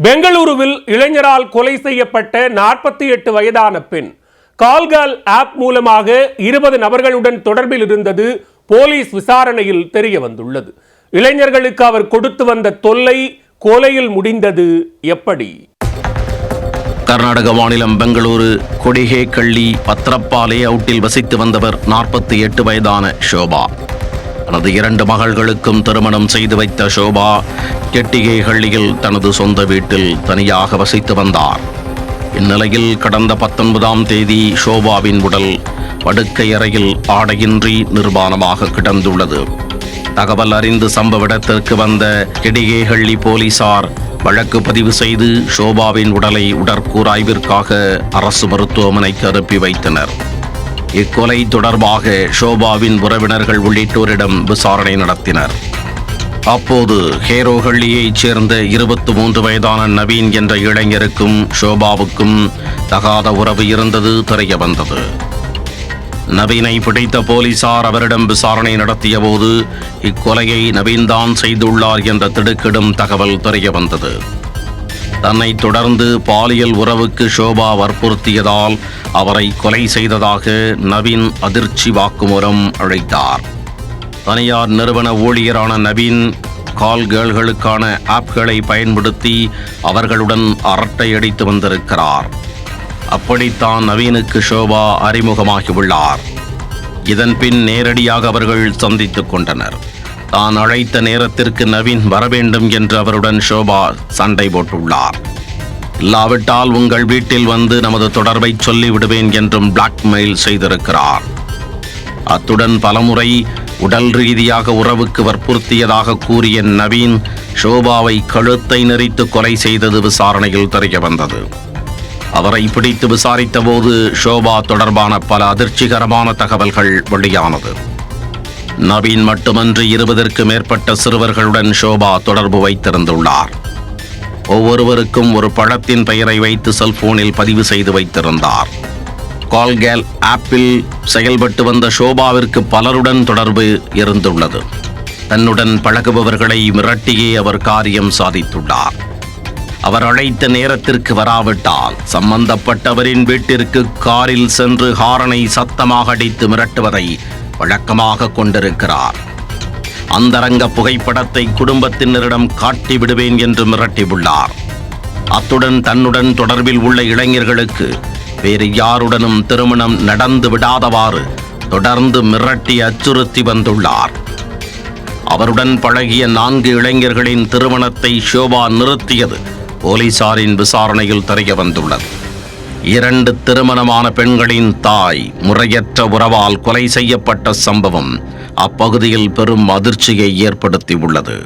பெங்களூருவில் இளைஞரால் கொலை செய்யப்பட்ட 48 வயதான பெண் கால்கால் ஆப் மூலமாக 20 நபர்களுடன் தொடர்பில் இருந்தது போலீஸ் விசாரணையில் தெரிய வந்துள்ளது. இளைஞர்களுக்கு அவர் கொடுத்து வந்த தொல்லை கொலையில் முடிந்தது எப்படி? கர்நாடக மாநிலம் பெங்களூரு கொடிகே கள்ளி பத்ரப்பா லே அவுட்டில் வசித்து வந்தவர் 48 வயதான ஷோபா. தனது 2 மகள்களுக்கும் திருமணம் செய்து வைத்த ஷோபா கெட்டிகே ஹள்ளியில் தனது சொந்த வீட்டில் தனியாக வசித்து வந்தார். இந்நிலையில் கடந்த 19ஆம் தேதி ஷோபாவின் உடல் படுக்கை அறையில் ஆடையின்றி நிர்வாணமாக கிடந்துள்ளது. தகவல் அறிந்து சம்பவ இடத்திற்கு வந்த கெடிகே ஹள்ளி போலீசார் வழக்கு பதிவு செய்து ஷோபாவின் உடலை உடற்கூராய்விற்காக அரசு மருத்துவமனைக்கு அனுப்பி வைத்தனர். இக்கொலை தொடர்பாக ஷோபாவின் உறவினர்கள் உள்ளிட்டோரிடம் விசாரணை நடத்தினர். அப்போது ஹேரோஹள்ளியைச் சேர்ந்த 23 வயதான நவீன் என்ற இளைஞருக்கும் ஷோபாவுக்கும் தகாத உறவு இருந்தது தெரிய வந்தது. நவீனை பிடித்த போலீசார் அவரிடம் விசாரணை நடத்திய போது இக்கொலையை நவீன்தான் செய்துள்ளார் என்ற திடுக்கிடும் தகவல் தெரிய வந்தது. தன்னை தொடர்ந்து பாலியல் உறவுக்கு ஷோபா வற்புறுத்தியதால் அவரை கொலை செய்ததாக நவீன் அதிர்ச்சி வாக்குமூலம் அளித்தார். தனியார் நிறுவன ஊழியரான நவீன் கால் கேர்ள்களுக்கான ஆப்களை பயன்படுத்தி அவர்களுடன் அரட்டை அடித்து வந்திருக்கிறார். அப்படித்தான் நவீனுக்கு ஷோபா அறிமுகமாகியுள்ளார். இதன் பின் நேரடியாக அவர்கள் சந்தித்துக் கொண்டனர். தான் அழைத்த நேரத்திற்கு நவீன் வரவேண்டும் என்று அவருடன் ஷோபா சண்டை போட்டுள்ளார். இல்லாவிட்டால் உங்கள் வீட்டில் வந்து நமது தொடர்பை சொல்லிவிடுவேன் என்றும் பிளாக்மெயில் செய்திருக்கிறார். அத்துடன் பலமுறை உடல் ரீதியாக உறவுக்கு வற்புறுத்தியதாக கூறிய நவீன் ஷோபாவை கழுத்தை நெரித்து கொலை செய்தது விசாரணையில் தெரிய வந்தது. அவரை பிடித்து விசாரித்த போது ஷோபா தொடர்பான பல அதிர்ச்சிகரமான தகவல்கள் வெளியானது. நவீன் மட்டுமன்றி 20க்கும் மேற்பட்ட சிறுவர்களுடன் ஷோபா தொடர்பு வைத்திருந்துள்ளார். ஒவ்வொருவருக்கும் ஒரு பழத்தின் பெயரை வைத்து செல்போனில் பதிவு செய்து வைத்திருந்தார். கால்கேல் ஆப்பில் செயல்பட்டு வந்த ஷோபாவிற்கு பலருடன் தொடர்பு இருந்துள்ளது. தன்னுடன் பழகுபவர்களை மிரட்டியே அவர் காரியம் சாதித்துள்ளார். அவர் அழைத்த நேரத்திற்கு வராவிட்டால் சம்பந்தப்பட்டவரின் வீட்டிற்கு காரில் சென்று ஹாரனை சத்தமாக அடித்து மிரட்டுவதை வழக்கமாக கொண்டிருக்கிறார். அந்தரங்க புகைப்படத்தை குடும்பத்தினரிடம் காட்டி விடுவேன் என்று மிரட்டியுள்ளார். அத்துடன் தன்னுடன் தொடர்பில் உள்ள இளைஞர்களுக்கு வேறு யாருடனும் திருமணம் நடந்து விடாதவாறு தொடர்ந்து மிரட்டி அச்சுறுத்தி வந்துள்ளார். அவருடன் பழகிய 4 இளைஞர்களின் திருமணத்தை ஷோபா நிறுத்தியது போலீசாரின் விசாரணையில் தெரிய வந்துள்ளது. 2 திருமணமான பெண்களின் தாய் முறையற்ற உறவால் கொலை செய்யப்பட்ட சம்பவம் அப்பகுதியில் பெரும் அதிர்ச்சியை ஏற்படுத்தியுள்ளது.